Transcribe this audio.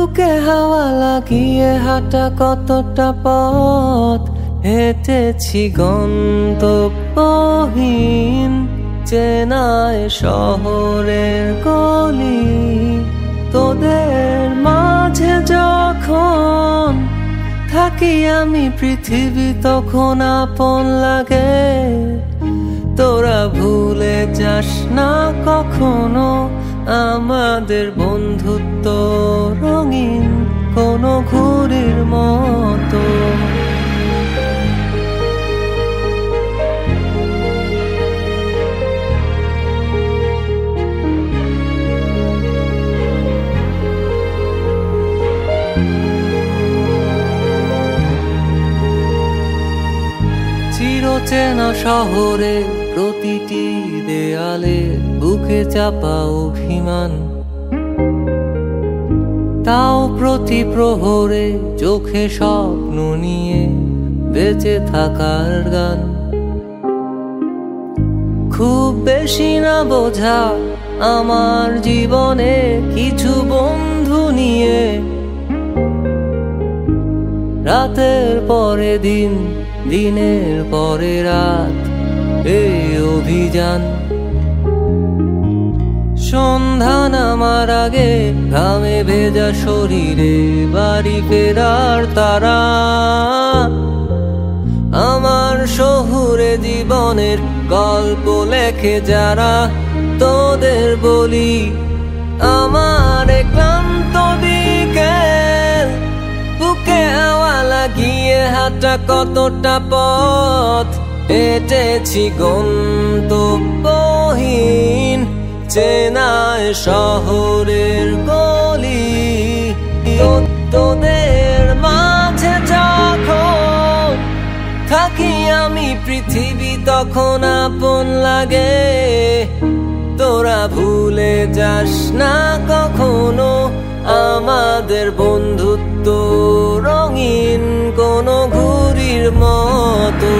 বুকে হাওয়া লাগিয়ে হাঁটা কতটা পথ হেঁটেছি গন্তব্যহীন চেনায় শহরের গলি। তোদের মাঝে যখন থাকি আমি পৃথিবী তখন আপন লাগে। তোরা ভুলে যাস না কখনো আমাদের বন্ধুত্ব রঙিন কোনো ঘুড়ির মতো। চিরচেনা শহরে প্রতিটি দেয়ালে বুকে চাপা অভিমান, তাও প্রতি প্রহরে চোখে স্বপ্ন নিয়ে বেঁচে থাকার গান। খুব বেশি না বোঝা আমার জীবনে কিছু বন্ধু নিয়ে রাতের পরে দিন, দিনের পরে রাত এই অভিযান। সন্ধ্যা নামার আগে ঘামে ভেজা শরীরে বাড়ি ফেরার তারা। আমার শহুরে জীবনের গল্প লেখে যারা, তোদের বলি আমার ক্লান্ত বিকেল বুকে হাওয়া লাগিয়ে হাঁটা কতটা পথ হেঁটেছি গন্তব্যহীন চেনায় শহরের গলি। তোদের মাঝে যখন থাকি আমি পৃথিবী তখন আপন লাগে। তোরা ভুলে যাস না কখনো আমাদের বন্ধুত্ব রঙিন কোনো ঘুড়ির মতো।